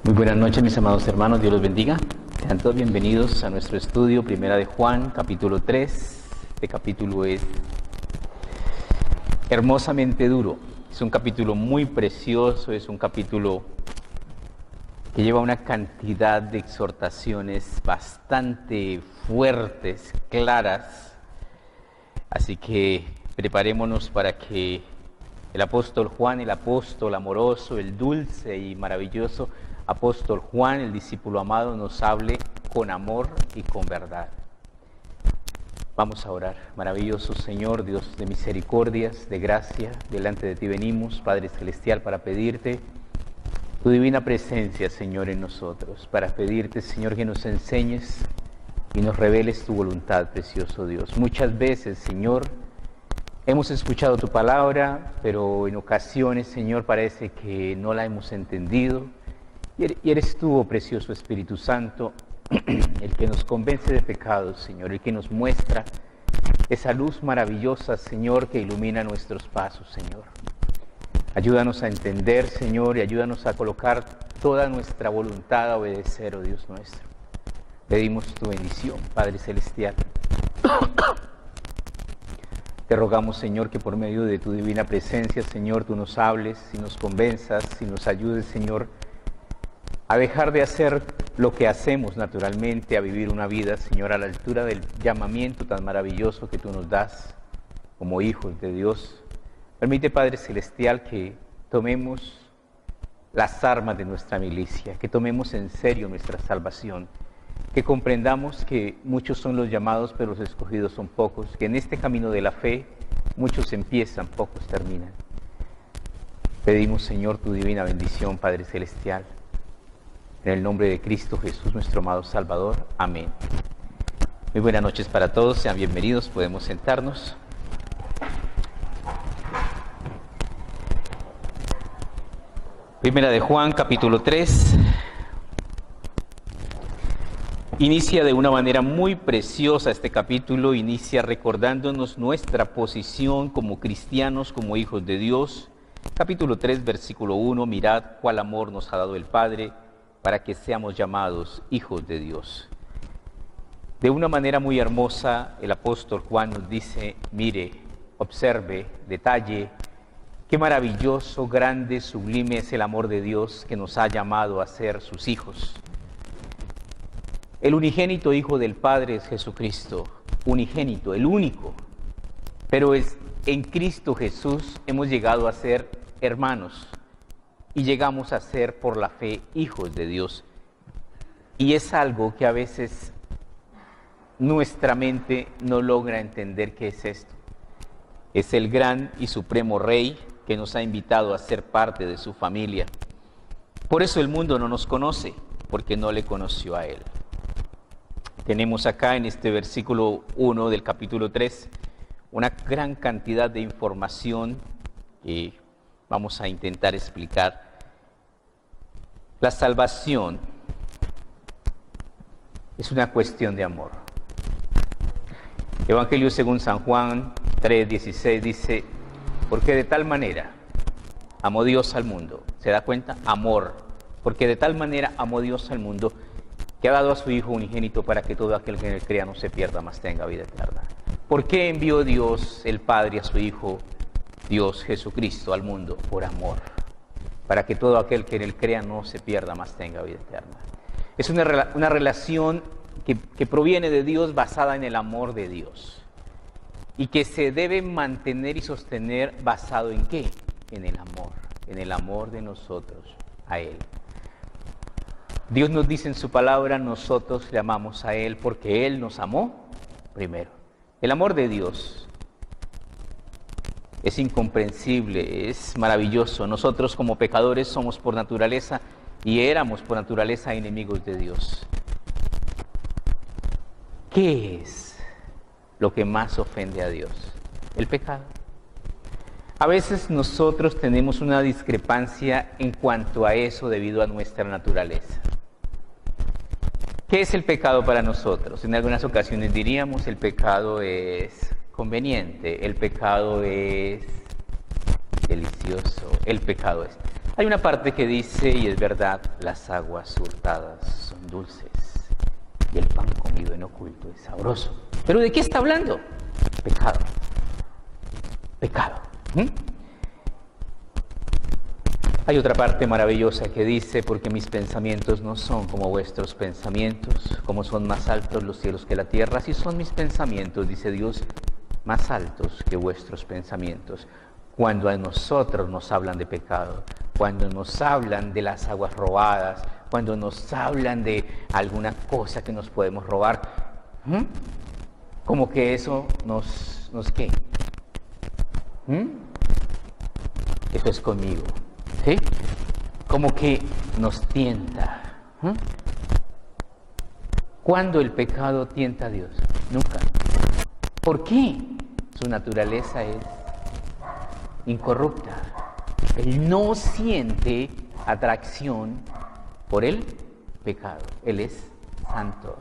Muy buenas noches, mis amados hermanos, Dios los bendiga. Sean todos bienvenidos a nuestro estudio, Primera de Juan, capítulo 3. Este capítulo es hermosamente duro. Es un capítulo muy precioso, es un capítulo que lleva una cantidad de exhortaciones bastante fuertes, claras. Así que preparémonos para que el apóstol Juan, el apóstol amoroso, el dulce y maravilloso apóstol Juan, el discípulo amado, nos hable con amor y con verdad. Vamos a orar. Maravilloso Señor, Dios de misericordias, de gracia, delante de ti venimos, Padre Celestial, para pedirte tu divina presencia, Señor, en nosotros, para pedirte, Señor, que nos enseñes y nos reveles tu voluntad, precioso Dios. Muchas veces, Señor, hemos escuchado tu palabra, pero en ocasiones, Señor, parece que no la hemos entendido. Y eres tú, oh precioso Espíritu Santo, el que nos convence de pecados, Señor, el que nos muestra esa luz maravillosa, Señor, que ilumina nuestros pasos, Señor. Ayúdanos a entender, Señor, y ayúdanos a colocar toda nuestra voluntad a obedecer, oh Dios nuestro. Pedimos tu bendición, Padre Celestial. Te rogamos, Señor, que por medio de tu divina presencia, Señor, tú nos hables y nos convenzas y nos ayudes, Señor, a dejar de hacer lo que hacemos naturalmente, a vivir una vida, Señor, a la altura del llamamiento tan maravilloso que tú nos das como hijos de Dios. Permite, Padre Celestial, que tomemos las armas de nuestra milicia, que tomemos en serio nuestra salvación, que comprendamos que muchos son los llamados, pero los escogidos son pocos, que en este camino de la fe muchos empiezan, pocos terminan. Pedimos, Señor, tu divina bendición, Padre Celestial. En el nombre de Cristo Jesús, nuestro amado Salvador. Amén. Muy buenas noches para todos, sean bienvenidos, podemos sentarnos. Primera de Juan, capítulo 3. Inicia de una manera muy preciosa este capítulo, inicia recordándonos nuestra posición como cristianos, como hijos de Dios. Capítulo 3, versículo 1, mirad cuál amor nos ha dado el Padre, para que seamos llamados hijos de Dios. De una manera muy hermosa, el apóstol Juan nos dice, mire, observe, detalle, qué maravilloso, grande, sublime es el amor de Dios que nos ha llamado a ser sus hijos. El unigénito Hijo del Padre es Jesucristo, unigénito, el único. Pero en Cristo Jesús hemos llegado a ser hermanos. Y llegamos a ser por la fe hijos de Dios. Y es algo que a veces nuestra mente no logra entender qué es esto. Es el gran y supremo Rey que nos ha invitado a ser parte de su familia. Por eso el mundo no nos conoce, porque no le conoció a Él. Tenemos acá en este versículo 1 del capítulo 3 una gran cantidad de información que vamos a intentar explicar. La salvación es una cuestión de amor. Evangelio según San Juan 3:16 dice, porque de tal manera amó Dios al mundo. ¿Se da cuenta? Amor. Porque de tal manera amó Dios al mundo que ha dado a su Hijo unigénito para que todo aquel que en él crea no se pierda, mas tenga vida eterna. ¿Por qué envió Dios el Padre a su Hijo, Dios Jesucristo, al mundo? Por amor. Para que todo aquel que en él crea no se pierda, mas tenga vida eterna. Es una relación que proviene de Dios, basada en el amor de Dios. Y que se debe mantener y sostener basado en ¿qué? En el amor de nosotros a Él. Dios nos dice en su palabra, nosotros le amamos a Él porque Él nos amó primero. El amor de Dios es incomprensible, es maravilloso. Nosotros como pecadores somos por naturaleza y éramos por naturaleza enemigos de Dios. ¿Qué es lo que más ofende a Dios? El pecado. A veces nosotros tenemos una discrepancia en cuanto a eso debido a nuestra naturaleza. ¿Qué es el pecado para nosotros? En algunas ocasiones diríamos el pecado es conveniente, el pecado es delicioso, el pecado es... Hay una parte que dice, y es verdad, las aguas hurtadas son dulces y el pan comido en oculto es sabroso. ¿Pero de qué está hablando? Pecado. Pecado. Hay otra parte maravillosa que dice, porque mis pensamientos no son como vuestros pensamientos, como son más altos los cielos que la tierra, así son mis pensamientos, dice Dios, más altos que vuestros pensamientos. Cuando a nosotros nos hablan de pecado, cuando nos hablan de las aguas robadas, cuando nos hablan de alguna cosa que nos podemos robar, como que eso nos ¿qué? Eso es conmigo, ¿sí? Como que nos tienta. ¿Cuándo el pecado tienta a Dios? Nunca. ¿Por qué? Su naturaleza es incorrupta. Él no siente atracción por el pecado. Él es santo.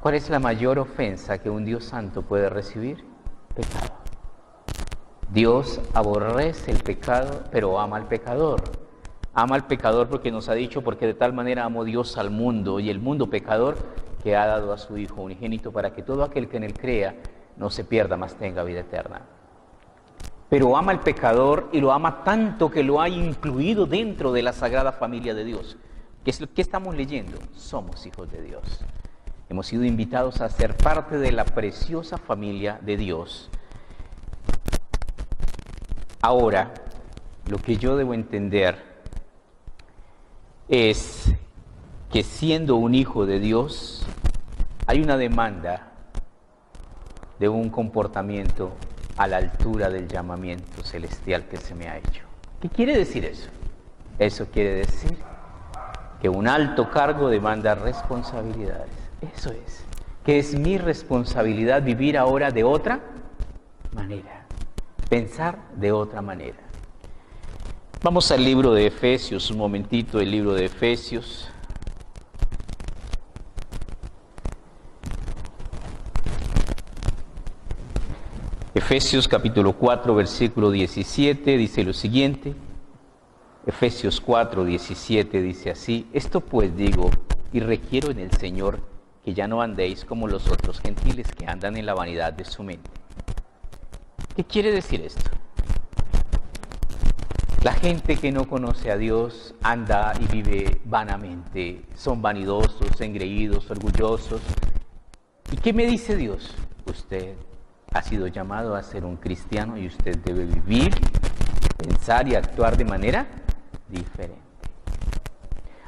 ¿Cuál es la mayor ofensa que un Dios santo puede recibir? Pecado. Dios aborrece el pecado, pero ama al pecador. Ama al pecador porque nos ha dicho, porque de tal manera amó Dios al mundo, y el mundo pecador, que ha dado a su Hijo unigénito para que todo aquel que en él crea no se pierda, mas tenga vida eterna. Pero ama al pecador y lo ama tanto que lo ha incluido dentro de la sagrada familia de Dios. ¿Qué estamos leyendo? Somos hijos de Dios. Hemos sido invitados a ser parte de la preciosa familia de Dios. Ahora, lo que yo debo entender es que siendo un hijo de Dios, hay una demanda de un comportamiento a la altura del llamamiento celestial que se me ha hecho. ¿Qué quiere decir eso? Eso quiere decir que un alto cargo demanda responsabilidades. Eso es, que es mi responsabilidad vivir ahora de otra manera, pensar de otra manera. Vamos al libro de Efesios, un momentito, el libro de Efesios. Efesios capítulo 4, versículo 17, dice lo siguiente. Efesios 4, 17 dice así: esto pues digo y requiero en el Señor que ya no andéis como los otros gentiles que andan en la vanidad de su mente. ¿Qué quiere decir esto? La gente que no conoce a Dios anda y vive vanamente, son vanidosos, engreídos, orgullosos. ¿Y qué me dice Dios? Usted ha sido llamado a ser un cristiano y usted debe vivir, pensar y actuar de manera diferente.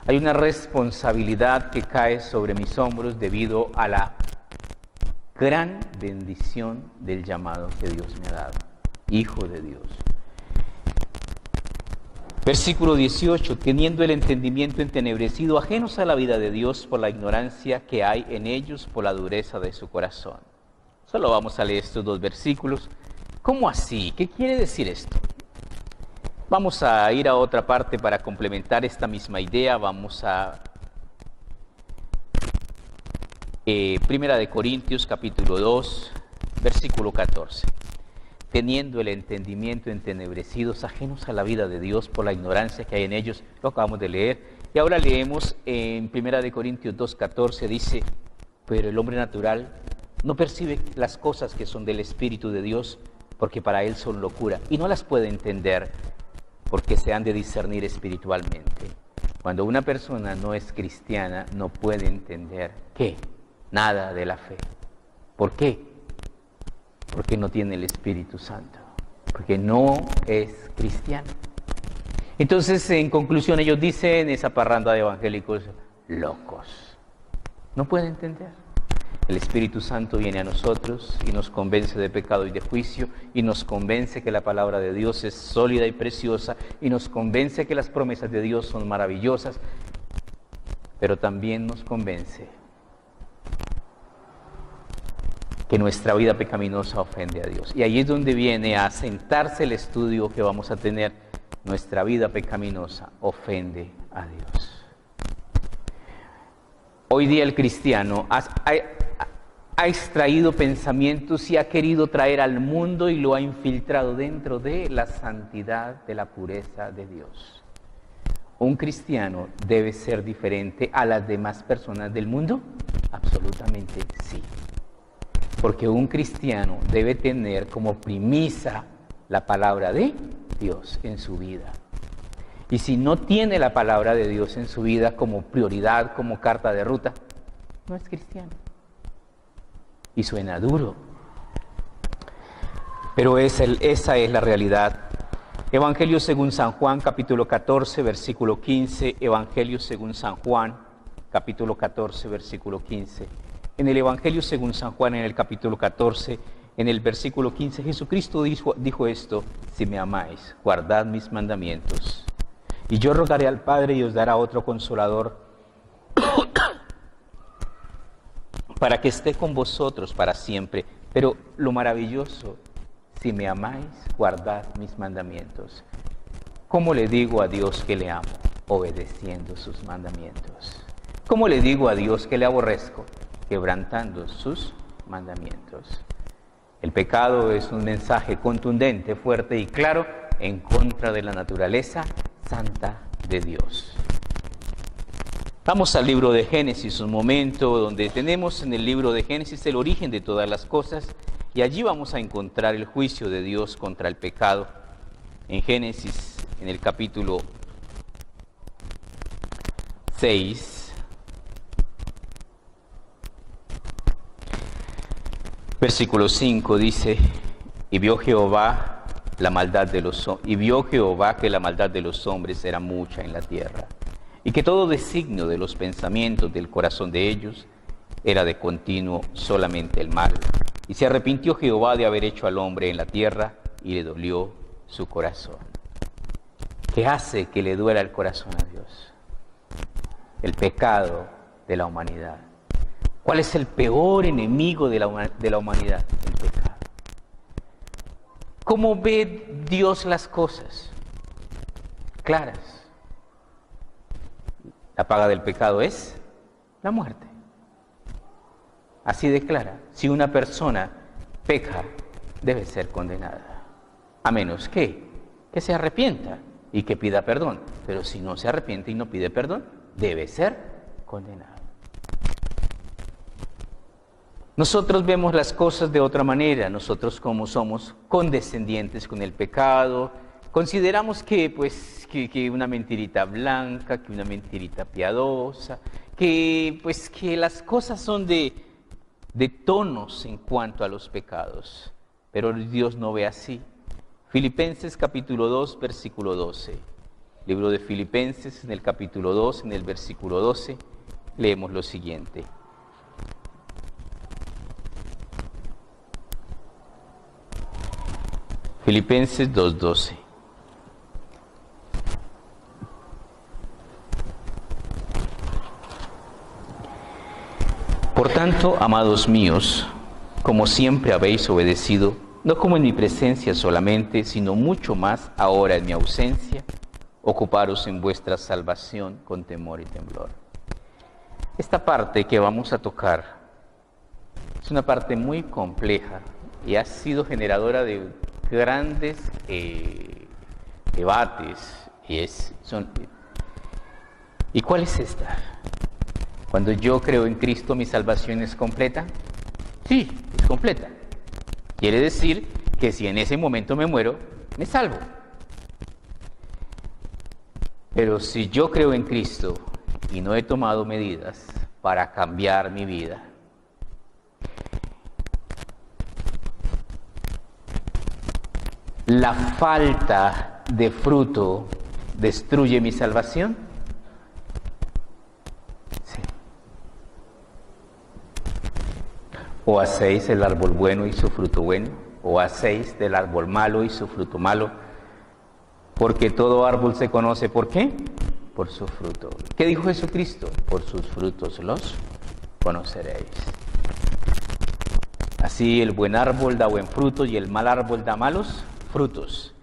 Hay una responsabilidad que cae sobre mis hombros debido a la gran bendición del llamado que Dios me ha dado, hijo de Dios. Versículo 18, teniendo el entendimiento entenebrecido, ajenos a la vida de Dios por la ignorancia que hay en ellos, por la dureza de su corazón. Solo vamos a leer estos dos versículos. ¿Cómo así? ¿Qué quiere decir esto? Vamos a ir a otra parte para complementar esta misma idea. Vamos a Primera de Corintios, capítulo 2, versículo 14. Teniendo el entendimiento entenebrecidos, ajenos a la vida de Dios por la ignorancia que hay en ellos, lo acabamos de leer. Y ahora leemos en Primera de Corintios 2:14, dice: pero el hombre natural no percibe las cosas que son del Espíritu de Dios, porque para él son locura, y no las puede entender, porque se han de discernir espiritualmente. Cuando una persona no es cristiana, no puede entender ¿qué? Nada de la fe. ¿Por qué? Porque no tiene el Espíritu Santo, porque no es cristiano. Entonces, en conclusión, ellos dicen, esa parranda de evangélicos, locos. No pueden entender. El Espíritu Santo viene a nosotros y nos convence de pecado y de juicio, y nos convence que la palabra de Dios es sólida y preciosa, y nos convence que las promesas de Dios son maravillosas, pero también nos convence que nuestra vida pecaminosa ofende a Dios. Y ahí es donde viene a sentarse el estudio que vamos a tener. Nuestra vida pecaminosa ofende a Dios. Hoy día el cristiano, ha extraído pensamientos y ha querido traer al mundo y lo ha infiltrado dentro de la santidad, de la pureza de Dios. ¿Un cristiano debe ser diferente a las demás personas del mundo? Absolutamente sí. Porque un cristiano debe tener como premisa la palabra de Dios en su vida. Y si no tiene la palabra de Dios en su vida como prioridad, como carta de ruta, no es cristiano. Y suena duro. Pero esa es la realidad. Evangelio según San Juan, capítulo 14, versículo 15. Evangelio según San Juan, capítulo 14, versículo 15. En el Evangelio según San Juan, en el capítulo 14, en el versículo 15, Jesucristo dijo esto: si me amáis, guardad mis mandamientos. Y yo rogaré al Padre y os dará otro consolador para que esté con vosotros para siempre. Pero lo maravilloso, si me amáis, guardad mis mandamientos. ¿Cómo le digo a Dios que le amo? Obedeciendo sus mandamientos. ¿Cómo le digo a Dios que le aborrezco? Quebrantando sus mandamientos. El pecado es un mensaje contundente, fuerte y claro en contra de la naturaleza santa de Dios. Vamos al libro de Génesis, un momento donde tenemos en el libro de Génesis el origen de todas las cosas, y allí vamos a encontrar el juicio de Dios contra el pecado. En Génesis, en el capítulo 6, versículo 5 dice: y vio Jehová que la maldad de los hombres era mucha en la tierra, y que todo designio de los pensamientos del corazón de ellos era de continuo solamente el mal. Y se arrepintió Jehová de haber hecho al hombre en la tierra, y le dolió su corazón. ¿Qué hace que le duela el corazón a Dios? El pecado de la humanidad. ¿Cuál es el peor enemigo de la humanidad? El pecado. ¿Cómo ve Dios las cosas? Claras. La paga del pecado es la muerte. Así de clara. Si una persona peca, debe ser condenada. A menos que se arrepienta y que pida perdón. Pero si no se arrepiente y no pide perdón, debe ser condenado. Nosotros vemos las cosas de otra manera. Nosotros, como somos condescendientes con el pecado, consideramos que una mentirita blanca, que una mentirita piadosa, que las cosas son de tonos en cuanto a los pecados. Pero Dios no ve así. Filipenses capítulo 2, versículo 12. Libro de Filipenses, en el capítulo 2, en el versículo 12, leemos lo siguiente. Filipenses 2:12. Por tanto, amados míos, como siempre habéis obedecido, no como en mi presencia solamente, sino mucho más ahora en mi ausencia, ocuparos en vuestra salvación con temor y temblor. Esta parte que vamos a tocar es una parte muy compleja y ha sido generadora de grandes debates. ¿Y cuál es esta? Cuando yo creo en Cristo, ¿mi salvación es completa? Sí, es completa. Quiere decir que si en ese momento me muero, me salvo. Pero si yo creo en Cristo y no he tomado medidas para cambiar mi vida, ¿la falta de fruto destruye mi salvación? Sí. O hacéis el árbol bueno y su fruto bueno, o hacéis del árbol malo y su fruto malo, porque todo árbol se conoce, ¿por qué? Por su fruto. ¿Qué dijo Jesucristo? Por sus frutos los conoceréis. Así el buen árbol da buen fruto y el mal árbol da malos frutos.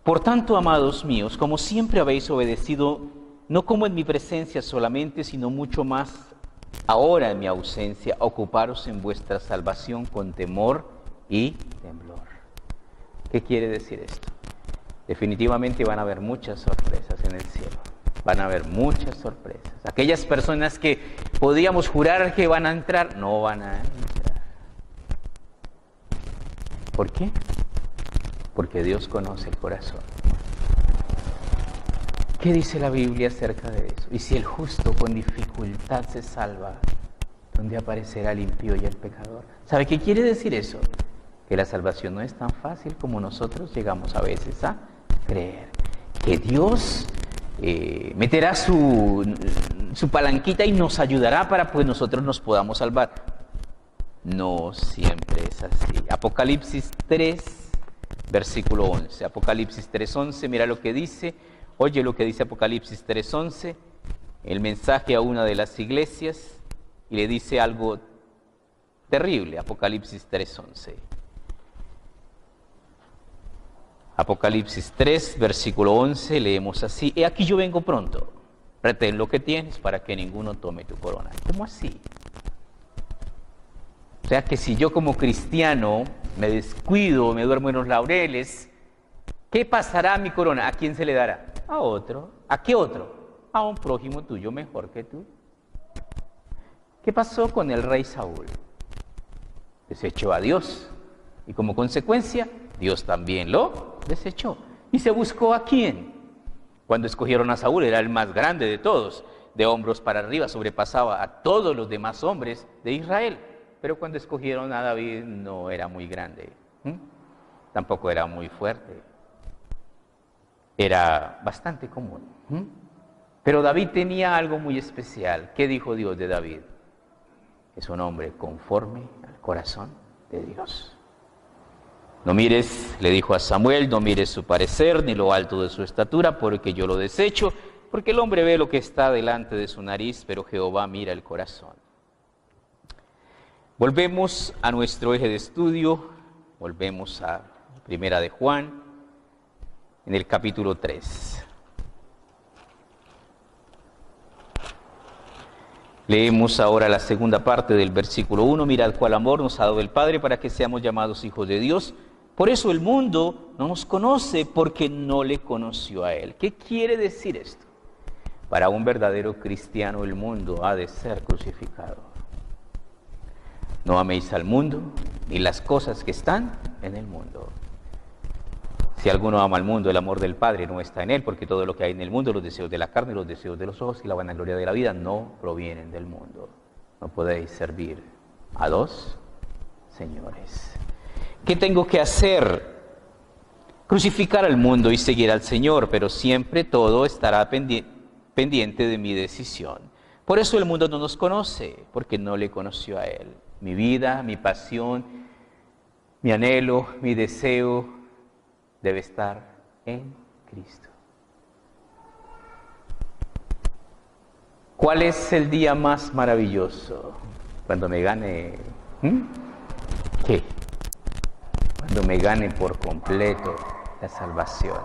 Por tanto, amados míos, como siempre habéis obedecido, no como en mi presencia solamente, sino mucho más ahora en mi ausencia, ocuparos en vuestra salvación con temor y temblor. ¿Qué quiere decir esto? Definitivamente van a haber muchas sorpresas en el cielo. Van a haber muchas sorpresas. Aquellas personas que podíamos jurar que van a entrar, no van a entrar. ¿Por qué? Porque Dios conoce el corazón. ¿Qué dice la Biblia acerca de eso? Y si el justo con dificultad se salva, ¿dónde aparecerá el impío y el pecador? ¿Sabe qué quiere decir eso? Que la salvación no es tan fácil como nosotros llegamos a veces a creer. Que Dios meterá su palanquita y nos ayudará para que nosotros nos podamos salvar. No siempre es así. Apocalipsis 3, versículo 11. Apocalipsis 3:11, mira lo que dice. Oye lo que dice Apocalipsis 3:11, el mensaje a una de las iglesias, y le dice algo terrible. Apocalipsis 3:11. Apocalipsis 3, versículo 11, leemos así: He aquí yo vengo pronto, retén lo que tienes para que ninguno tome tu corona. ¿Cómo así? O sea que si yo como cristiano me descuido, me duermo en los laureles, ¿qué pasará a mi corona? ¿A quién se le dará? A otro. ¿A qué otro? A un prójimo tuyo mejor que tú. ¿Qué pasó con el rey Saúl? Desechó a Dios y como consecuencia Dios también lo desechó. ¿Y se buscó a quién? Cuando escogieron a Saúl era el más grande de todos, de hombros para arriba, sobrepasaba a todos los demás hombres de Israel. Pero cuando escogieron a David no era muy grande, tampoco era muy fuerte, era bastante común. Pero David tenía algo muy especial. ¿Qué dijo Dios de David? Es un hombre conforme al corazón de Dios. No mires, le dijo a Samuel, no mires su parecer ni lo alto de su estatura, porque yo lo desecho, porque el hombre ve lo que está delante de su nariz, pero Jehová mira el corazón. Volvemos a nuestro eje de estudio, volvemos a Primera de Juan, en el capítulo 3. Leemos ahora la segunda parte del versículo 1. Mirad cuál amor nos ha dado el Padre para que seamos llamados hijos de Dios. Por eso el mundo no nos conoce, porque no le conoció a Él. ¿Qué quiere decir esto? Para un verdadero cristiano el mundo ha de ser crucificado. No améis al mundo, ni las cosas que están en el mundo. Si alguno ama al mundo, el amor del Padre no está en él, porque todo lo que hay en el mundo, los deseos de la carne, los deseos de los ojos y la vanagloria de la vida, no provienen del mundo. No podéis servir a dos señores. ¿Qué tengo que hacer? Crucificar al mundo y seguir al Señor, pero siempre todo estará pendiente de mi decisión. Por eso el mundo no nos conoce, porque no le conoció a Él. Mi vida, mi pasión, mi anhelo, mi deseo debe estar en Cristo. ¿Cuál es el día más maravilloso? Cuando me gane... ¿Qué? Cuando me gane por completo la salvación.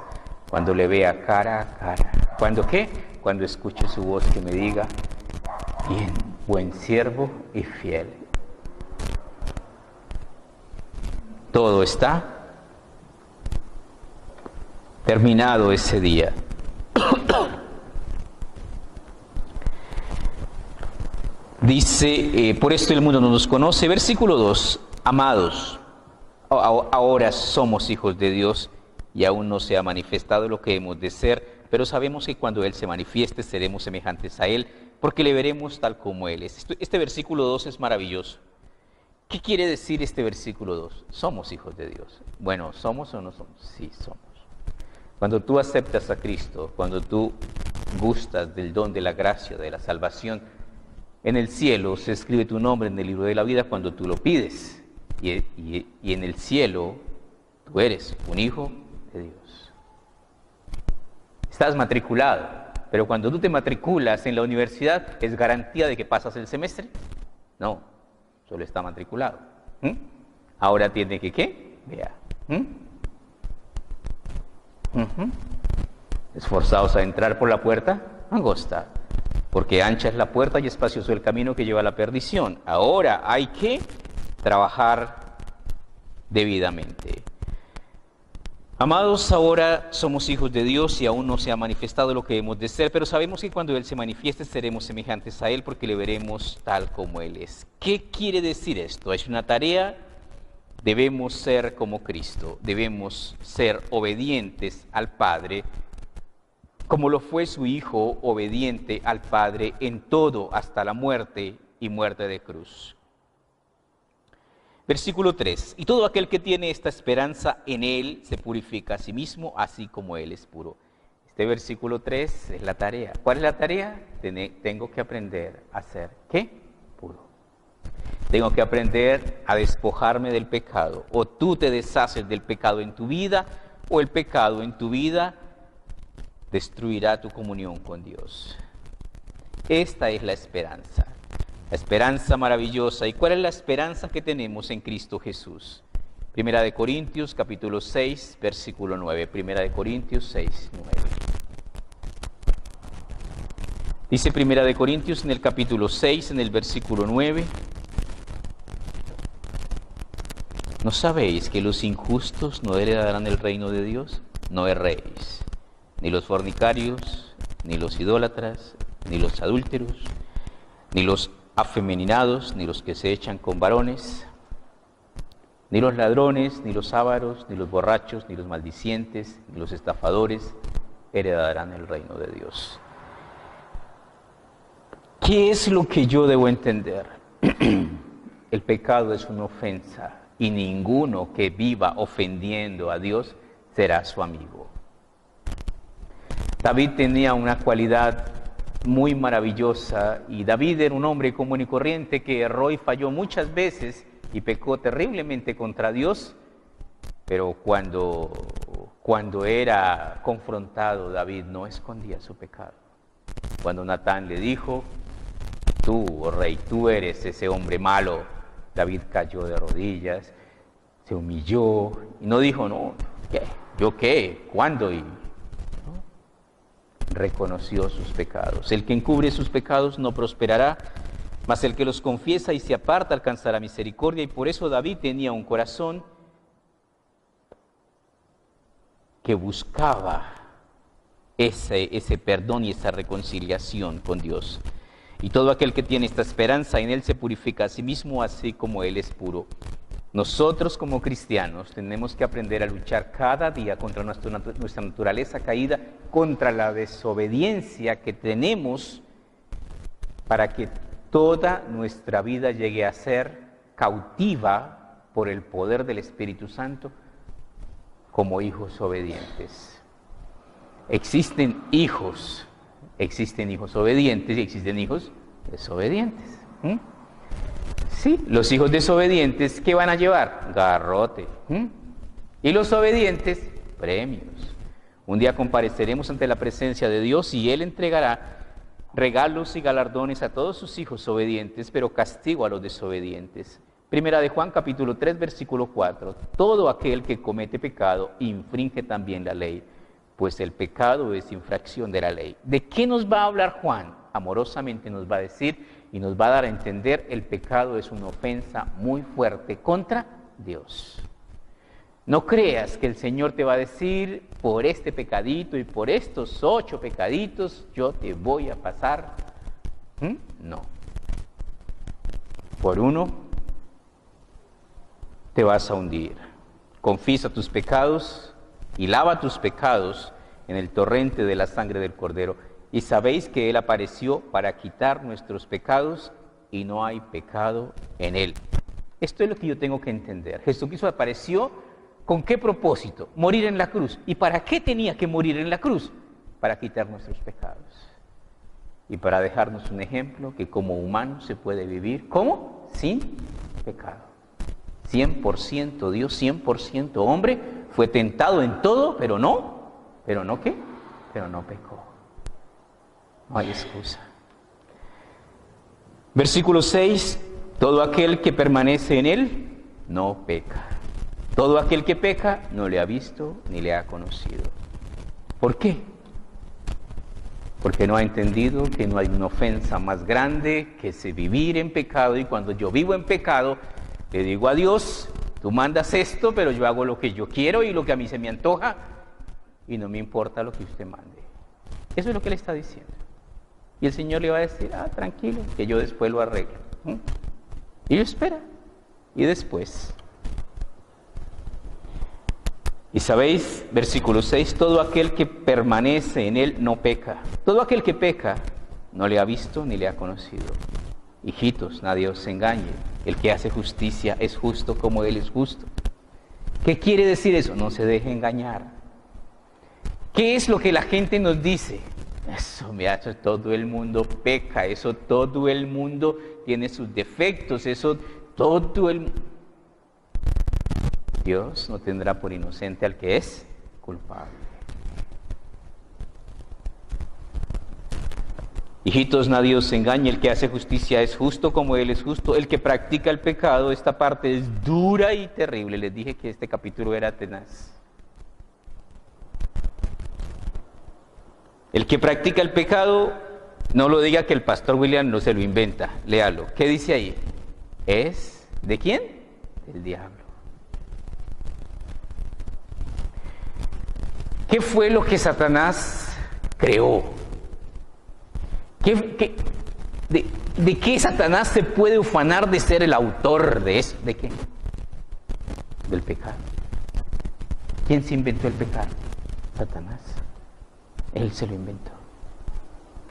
Cuando le vea cara a cara. ¿Cuándo qué? Cuando escuche su voz que me diga: bien, buen siervo y fiel. Todo está terminado ese día. Dice, por esto el mundo no nos conoce. Versículo 2, amados, ahora somos hijos de Dios y aún no se ha manifestado lo que hemos de ser, pero sabemos que cuando Él se manifieste seremos semejantes a Él, porque le veremos tal como Él es. Este versículo 2 es maravilloso. ¿Qué quiere decir este versículo 2? Somos hijos de Dios. Bueno, ¿somos o no somos? Sí, somos. Cuando tú aceptas a Cristo, cuando tú gustas del don de la gracia, de la salvación, en el cielo se escribe tu nombre en el libro de la vida cuando tú lo pides. Y en el cielo tú eres un hijo de Dios. Estás matriculado, pero cuando tú te matriculas en la universidad, ¿es garantía de que pasas el semestre? No, solo está matriculado. Ahora tiene que, ¿qué? Vea. Esforzados a entrar por la puerta angosta, porque ancha es la puerta y espacioso el camino que lleva a la perdición. Ahora hay que trabajar debidamente. Amados, ahora somos hijos de Dios y aún no se ha manifestado lo que hemos de ser, pero sabemos que cuando Él se manifieste seremos semejantes a Él porque le veremos tal como Él es. ¿Qué quiere decir esto? Es una tarea. Debemos ser como Cristo, debemos ser obedientes al Padre, como lo fue su Hijo obediente al Padre en todo, hasta la muerte y muerte de cruz. Versículo 3. Y todo aquel que tiene esta esperanza en Él se purifica a sí mismo, así como Él es puro. Este versículo 3 es la tarea. ¿Cuál es la tarea? Tengo que aprender a ser, ¿qué? Puro. Tengo que aprender a despojarme del pecado. O tú te deshaces del pecado en tu vida, o el pecado en tu vida destruirá tu comunión con Dios. Esta es la esperanza maravillosa. ¿Y cuál es la esperanza que tenemos en Cristo Jesús? Primera de Corintios, capítulo 6, versículo 9. Primera de Corintios 6, 9. Dice Primera de Corintios en el capítulo 6, en el versículo 9. ¿No sabéis que los injustos no heredarán el reino de Dios? No erréis, ni los fornicarios, ni los idólatras, ni los adúlteros, ni los afeminados, ni los que se echan con varones, ni los ladrones, ni los ávaros, ni los borrachos, ni los maldicientes, ni los estafadores heredarán el reino de Dios. ¿Qué es lo que yo debo entender? El pecado es una ofensa y ninguno que viva ofendiendo a Dios será su amigo. David tenía una cualidad muy maravillosa y David era un hombre común y corriente que erró y falló muchas veces y pecó terriblemente contra Dios, pero cuando era confrontado, David no escondía su pecado. Cuando Natán le dijo: tú, oh rey, tú eres ese hombre malo, David cayó de rodillas, se humilló y no dijo: no, ¿qué? ¿Yo qué? ¿Cuándo? Y reconoció sus pecados. El que encubre sus pecados no prosperará, mas el que los confiesa y se aparta alcanzará misericordia. Y por eso David tenía un corazón que buscaba ese perdón y esa reconciliación con Dios. Y todo aquel que tiene esta esperanza en Él se purifica a sí mismo, así como Él es puro. Nosotros como cristianos tenemos que aprender a luchar cada día contra nuestra naturaleza caída, contra la desobediencia que tenemos, para que toda nuestra vida llegue a ser cautiva por el poder del Espíritu Santo como hijos obedientes. Existen hijos obedientes y existen hijos desobedientes. Sí, los hijos desobedientes, ¿qué van a llevar? Garrote. Y los obedientes, premios. Un día compareceremos ante la presencia de Dios y Él entregará regalos y galardones a todos sus hijos obedientes, pero castigo a los desobedientes. Primera de Juan, capítulo 3, versículo 4. Todo aquel que comete pecado infringe también la ley, pues el pecado es infracción de la ley. ¿De qué nos va a hablar Juan? Amorosamente nos va a decir y nos va a dar a entender: el pecado es una ofensa muy fuerte contra Dios. No creas que el Señor te va a decir: por este pecadito y por estos 8 pecaditos yo te voy a pasar. No. Por uno te vas a hundir. Confiesa tus pecados y lava tus pecados en el torrente de la sangre del Cordero. Y sabéis que Él apareció para quitar nuestros pecados y no hay pecado en Él. Esto es lo que yo tengo que entender. Jesucristo apareció, ¿con qué propósito? Morir en la cruz. ¿Y para qué tenía que morir en la cruz? Para quitar nuestros pecados. Y para dejarnos un ejemplo que como humano se puede vivir, ¿cómo? Sin pecado. 100% Dios, 100% hombre, fue tentado en todo, pero no ¿qué? Pero no pecó. No hay excusa. Versículo 6, todo aquel que permanece en Él no peca. Todo aquel que peca no le ha visto ni le ha conocido. ¿Por qué? porque no ha entendido que no hay una ofensa más grande que ese vivir en pecado, y cuando yo vivo en pecado, le digo a Dios, tú mandas esto, pero yo hago lo que yo quiero y lo que a mí se me antoja, y no me importa lo que usted mande. Eso es lo que le está diciendo. Y el Señor le va a decir, tranquilo, que yo después lo arreglo. Y yo espera. Y después. Y sabéis, versículo 6, todo aquel que permanece en él no peca. Todo aquel que peca no le ha visto ni le ha conocido. Hijitos, nadie os engañe. El que hace justicia es justo como él es justo. ¿Qué quiere decir eso? No se deje engañar. ¿Qué es lo que la gente nos dice? Eso, mira, eso todo el mundo peca, eso todo el mundo tiene sus defectos, eso todo el mundo. Dios no tendrá por inocente al que es culpable. Hijitos, nadie os engañe, el que hace justicia es justo como él es justo. El que practica el pecado, esta parte es dura y terrible. Les dije que este capítulo era tenaz. El que practica el pecado, no lo diga que el pastor William no se lo inventa. Léalo. ¿Qué dice ahí? ¿Es de quién? Del diablo. ¿Qué fue lo que Satanás creó? ¿De qué Satanás se puede ufanar de ser el autor de eso? ¿De qué? Del pecado. ¿Quién se inventó el pecado? Satanás. Él se lo inventó.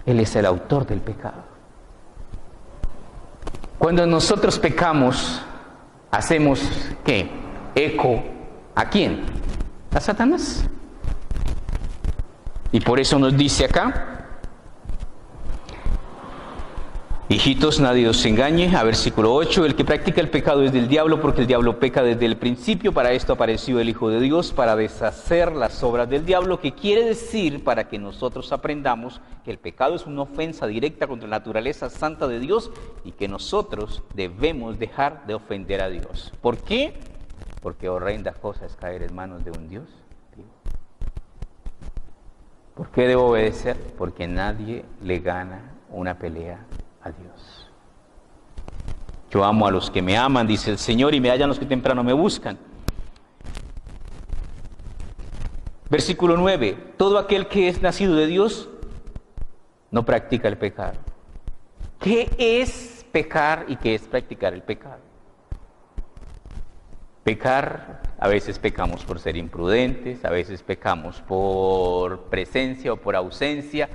Él es el autor del pecado. Cuando nosotros pecamos, hacemos ¿qué? Eco. ¿A quién? A Satanás. Y por eso nos dice acá, hijitos, nadie os engañe, versículo 8, el que practica el pecado es del diablo, porque el diablo peca desde el principio. Para esto apareció el Hijo de Dios, para deshacer las obras del diablo, que quiere decir, para que nosotros aprendamos que el pecado es una ofensa directa contra la naturaleza santa de Dios, y que nosotros debemos dejar de ofender a Dios. ¿Por qué? Porque horrenda cosa es caer en manos de un Dios vivo. ¿Por qué debo obedecer? Porque nadie le gana una pelea a Dios. Yo amo a los que me aman, dice el Señor, y me hallan los que temprano me buscan. Versículo 9, todo aquel que es nacido de Dios no practica el pecado. ¿Qué es pecar y qué es practicar el pecado? Pecar, a veces pecamos por ser imprudentes, a veces pecamos por presencia o por ausencia,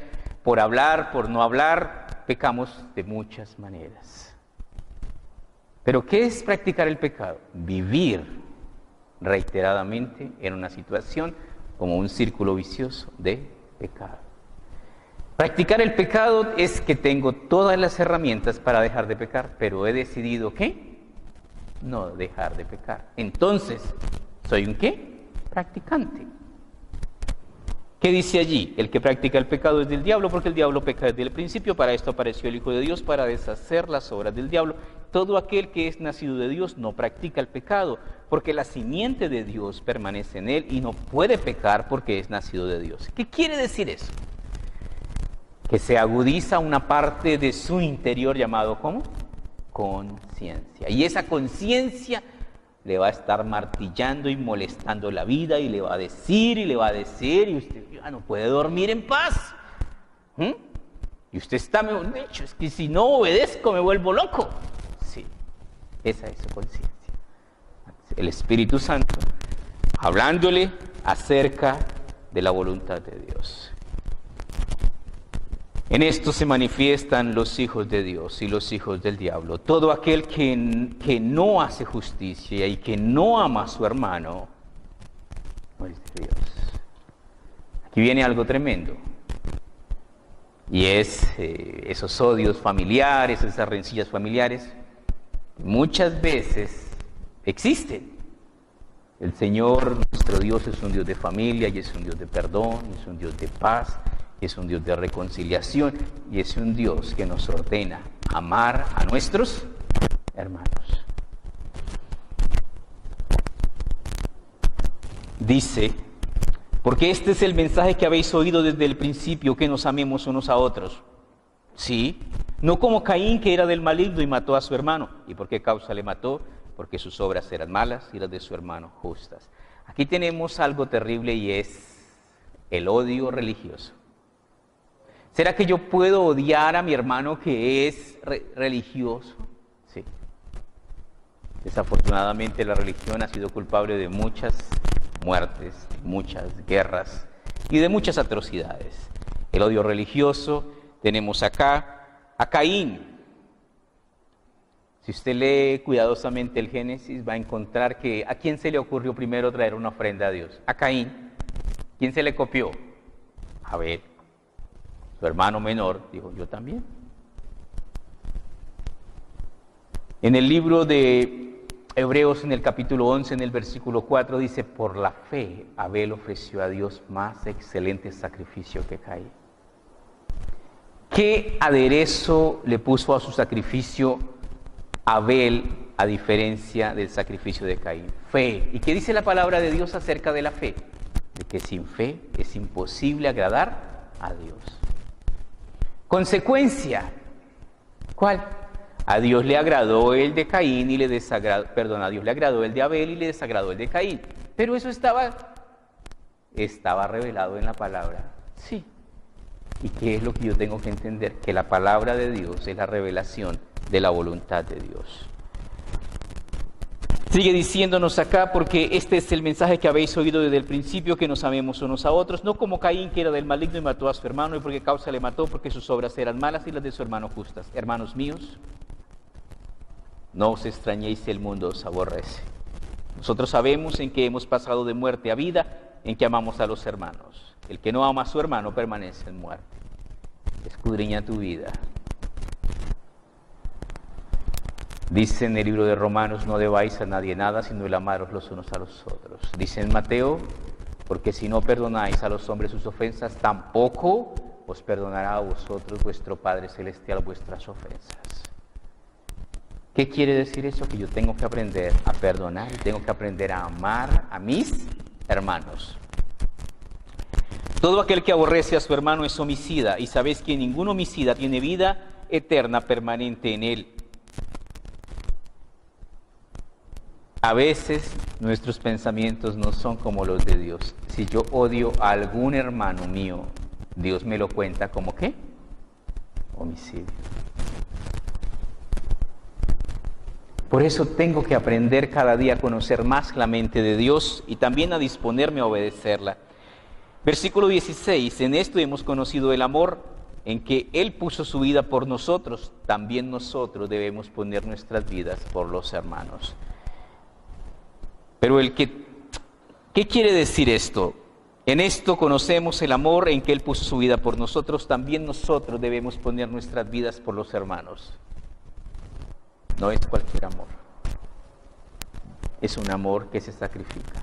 por hablar, por no hablar, pecamos de muchas maneras. Pero ¿qué es practicar el pecado? Vivir reiteradamente en una situación como un círculo vicioso de pecado. Practicar el pecado es que tengo todas las herramientas para dejar de pecar, pero he decidido ¿qué? No dejar de pecar. Entonces, ¿soy un qué? Practicante. ¿Qué dice allí? El que practica el pecado es del diablo, porque el diablo peca desde el principio. Para esto apareció el Hijo de Dios, para deshacer las obras del diablo. Todo aquel que es nacido de Dios no practica el pecado, porque la simiente de Dios permanece en él y no puede pecar porque es nacido de Dios. ¿Qué quiere decir eso? Que se agudiza una parte de su interior llamado ¿cómo? Conciencia. Y esa conciencia le va a estar martillando y molestando la vida y le va a decir y usted ya no puede dormir en paz. Y usted está, mejor dicho, es que si no obedezco me vuelvo loco. Sí, esa es su conciencia. El Espíritu Santo hablándole acerca de la voluntad de Dios. En esto se manifiestan los hijos de Dios y los hijos del diablo. Todo aquel que no hace justicia y que no ama a su hermano, no es de Dios. Aquí viene algo tremendo. Y es esos odios familiares, esas rencillas familiares, muchas veces existen. El Señor, nuestro Dios, es un Dios de familia y es un Dios de perdón, es un Dios de paz. Es un Dios de reconciliación y es un Dios que nos ordena amar a nuestros hermanos. Dice Porque este es el mensaje que habéis oído desde el principio, que nos amemos unos a otros. Sí, no como Caín, que era del maligno y mató a su hermano. ¿Y por qué causa le mató? Porque sus obras eran malas y las de su hermano justas. Aquí tenemos algo terrible y es el odio religioso. ¿Será que yo puedo odiar a mi hermano que es religioso? Sí. Desafortunadamente la religión ha sido culpable de muchas muertes, muchas guerras y de muchas atrocidades. El odio religioso, tenemos acá a Caín. Si usted lee cuidadosamente el Génesis, va a encontrar que ¿a quién se le ocurrió primero traer una ofrenda a Dios? A Caín. ¿Quién se le copió? A Abel. Su hermano menor dijo, yo también. En el libro de Hebreos, en el capítulo 11, en el versículo 4, dice, por la fe Abel ofreció a Dios más excelente sacrificio que Caín. ¿Qué aderezo le puso a su sacrificio Abel a diferencia del sacrificio de Caín? Fe. ¿Y qué dice la palabra de Dios acerca de la fe? De que sin fe es imposible agradar a Dios. Consecuencia, ¿cuál? A Dios le agradó el de Caín y le desagradó, a Dios le agradó el de Abel y le desagradó el de Caín. Pero eso estaba revelado en la palabra. Sí. ¿Y qué es lo que yo tengo que entender? Que la palabra de Dios es la revelación de la voluntad de Dios. Sigue diciéndonos acá, porque este es el mensaje que habéis oído desde el principio, que nos amemos unos a otros, no como Caín, que era del maligno y mató a su hermano, y por qué causa le mató, porque sus obras eran malas y las de su hermano justas. Hermanos míos, no os extrañéis si el mundo os aborrece. Nosotros sabemos en que hemos pasado de muerte a vida, en que amamos a los hermanos. El que no ama a su hermano permanece en muerte. Escudriña tu vida. Dice en el libro de Romanos, no debáis a nadie nada, sino el amaros los unos a los otros. Dice en Mateo, porque si no perdonáis a los hombres sus ofensas, tampoco os perdonará a vosotros vuestro Padre Celestial vuestras ofensas. ¿Qué quiere decir eso? Que yo tengo que aprender a perdonar y tengo que aprender a amar a mis hermanos. Todo aquel que aborrece a su hermano es homicida, y sabéis que ningún homicida tiene vida eterna permanente en él. A veces nuestros pensamientos no son como los de Dios. Si yo odio a algún hermano mío, Dios me lo cuenta como ¿qué? Homicidio. Por eso tengo que aprender cada día a conocer más la mente de Dios y también a disponerme a obedecerla. Versículo 16, en esto hemos conocido el amor, en que Él puso su vida por nosotros, también nosotros debemos poner nuestras vidas por los hermanos. Pero ¿qué quiere decir esto? En esto conocemos el amor en que Él puso su vida por nosotros, también nosotros debemos poner nuestras vidas por los hermanos. No es cualquier amor, es un amor que se sacrifica.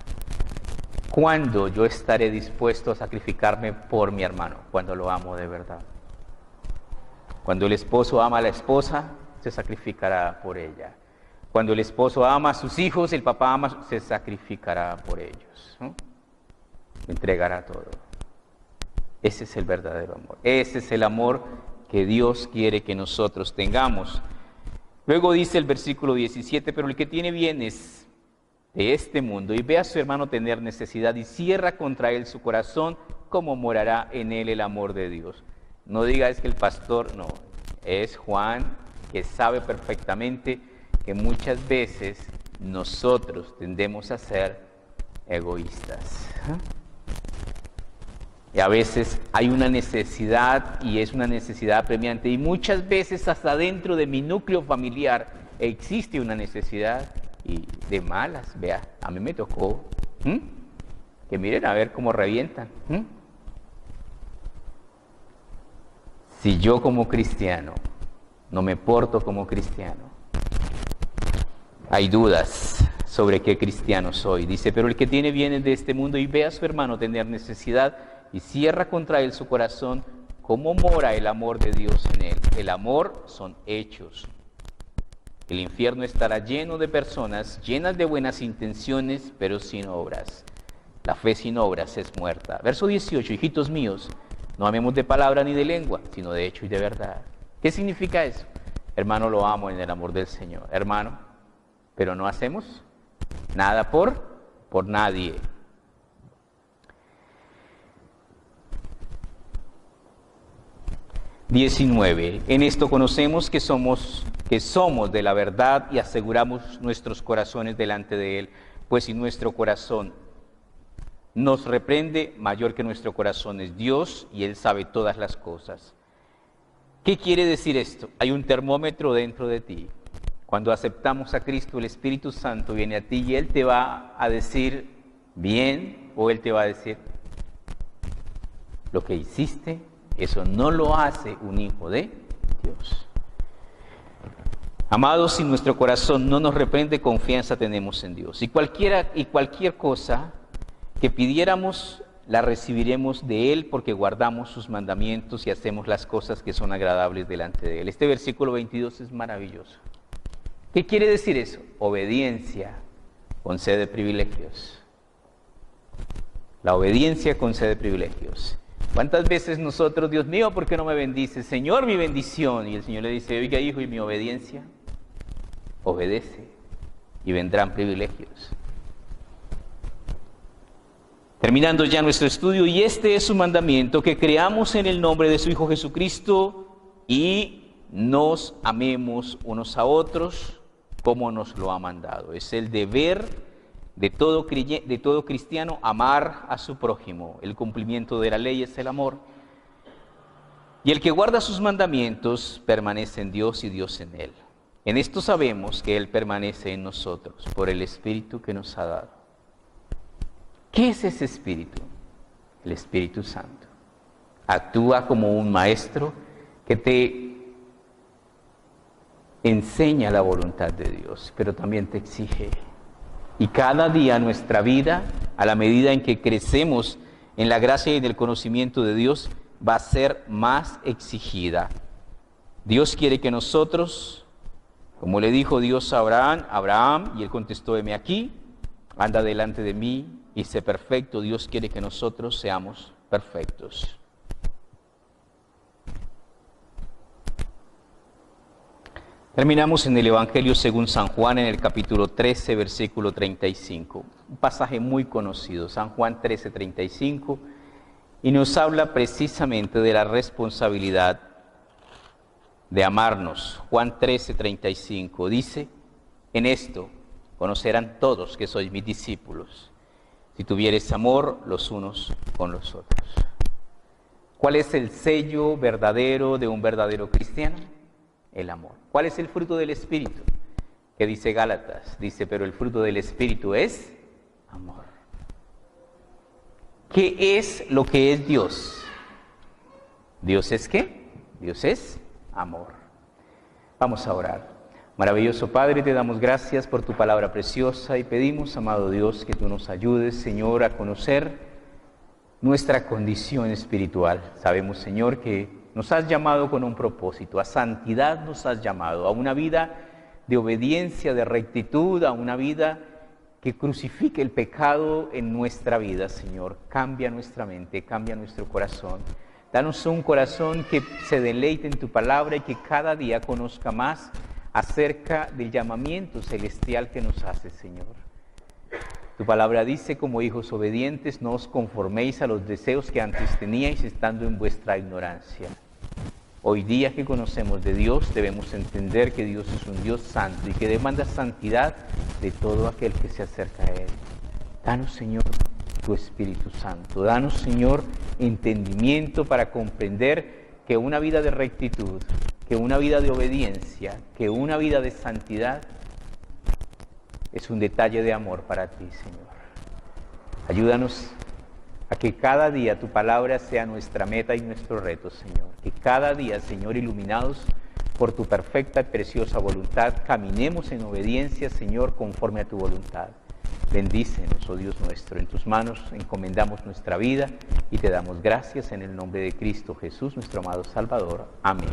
¿Cuándo yo estaré dispuesto a sacrificarme por mi hermano? Cuando lo amo de verdad. Cuando el esposo ama a la esposa, se sacrificará por ella. Cuando el esposo ama a sus hijos, el papá ama, se sacrificará por ellos, ¿no? Entregará todo. Ese es el verdadero amor. Ese es el amor que Dios quiere que nosotros tengamos. Luego dice el versículo 17, pero el que tiene bienes de este mundo y ve a su hermano tener necesidad y cierra contra él su corazón, ¿cómo morará en él el amor de Dios? No diga es que el pastor, no, es Juan que sabe perfectamente que muchas veces nosotros tendemos a ser egoístas. Y a veces hay una necesidad y es una necesidad apremiante y muchas veces hasta dentro de mi núcleo familiar existe una necesidad y de malas, vea, a mí me tocó, que miren a ver cómo revientan. Si yo como cristiano no me porto como cristiano, hay dudas sobre qué cristiano soy. Dice, pero el que tiene bienes de este mundo y ve a su hermano tener necesidad y cierra contra él su corazón, ¿cómo mora el amor de Dios en él? El amor son hechos. El infierno estará lleno de personas llenas de buenas intenciones, pero sin obras. La fe sin obras es muerta. Verso 18, hijitos míos, no amemos de palabra ni de lengua, sino de hecho y de verdad. ¿Qué significa eso? Hermano, lo amo en el amor del Señor. Hermano, pero no hacemos nada por nadie. (19) En esto conocemos que somos de la verdad y aseguramos nuestros corazones delante de Él. Pues si nuestro corazón nos reprende, mayor que nuestro corazón es Dios y Él sabe todas las cosas. ¿Qué quiere decir esto? Hay un termómetro dentro de ti. Cuando aceptamos a Cristo, el Espíritu Santo viene a ti y Él te va a decir bien, o Él te va a decir, lo que hiciste, eso no lo hace un hijo de Dios. Amados, si nuestro corazón no nos reprende, confianza tenemos en Dios. Y cualquier cosa que pidiéramos, la recibiremos de Él porque guardamos sus mandamientos y hacemos las cosas que son agradables delante de Él. Este versículo 22 es maravilloso. ¿Qué quiere decir eso? Obediencia concede privilegios. La obediencia concede privilegios. ¿Cuántas veces nosotros, Dios mío, ¿por qué no me bendices? Señor, mi bendición. Y el Señor le dice, oiga, hijo, ¿y mi obediencia? Obedece y vendrán privilegios. Terminando ya nuestro estudio, y este es su mandamiento, que creamos en el nombre de su Hijo Jesucristo y nos amemos unos a otros como nos lo ha mandado. Es el deber de todo cristiano amar a su prójimo. El cumplimiento de la ley es el amor. Y el que guarda sus mandamientos permanece en Dios y Dios en él. En esto sabemos que Él permanece en nosotros por el Espíritu que nos ha dado. ¿Qué es ese Espíritu? El Espíritu Santo. Actúa como un maestro que te enseña la voluntad de Dios, pero también te exige. Y cada día nuestra vida, a la medida en que crecemos en la gracia y en el conocimiento de Dios, va a ser más exigida. Dios quiere que nosotros, como le dijo Dios a Abraham, y él contestó, heme aquí, anda delante de mí y sé perfecto. Dios quiere que nosotros seamos perfectos. Terminamos en el Evangelio según San Juan, en el capítulo 13, versículo 35. Un pasaje muy conocido, San Juan 13, 35, y nos habla precisamente de la responsabilidad de amarnos. Juan 13, 35 dice, en esto conocerán todos que sois mis discípulos, si tuviereis amor los unos con los otros. ¿Cuál es el sello verdadero de un verdadero cristiano? El amor. ¿Cuál es el fruto del Espíritu? ¿Qué dice Gálatas? Dice, pero el fruto del Espíritu es amor. ¿Qué es lo que es Dios? ¿Dios es qué? Dios es amor. Vamos a orar. Maravilloso Padre, te damos gracias por tu palabra preciosa y pedimos, amado Dios, que tú nos ayudes, Señor, a conocer nuestra condición espiritual. Sabemos, Señor, que nos has llamado con un propósito, a santidad nos has llamado, a una vida de obediencia, de rectitud, a una vida que crucifique el pecado en nuestra vida, Señor. Cambia nuestra mente, cambia nuestro corazón. Danos un corazón que se deleite en tu palabra y que cada día conozca más acerca del llamamiento celestial que nos hace, Señor. Tu palabra dice, como hijos obedientes, no os conforméis a los deseos que antes teníais estando en vuestra ignorancia. Hoy día que conocemos de Dios, debemos entender que Dios es un Dios santo y que demanda santidad de todo aquel que se acerca a Él. Danos, Señor, tu Espíritu Santo. Danos, Señor, entendimiento para comprender que una vida de rectitud, que una vida de obediencia, que una vida de santidad es un detalle de amor para ti, Señor. Ayúdanos a que cada día tu palabra sea nuestra meta y nuestro reto, Señor. Que cada día, Señor, iluminados por tu perfecta y preciosa voluntad, caminemos en obediencia, Señor, conforme a tu voluntad. Bendícenos, oh Dios nuestro. En tus manos encomendamos nuestra vida y te damos gracias en el nombre de Cristo Jesús, nuestro amado Salvador. Amén.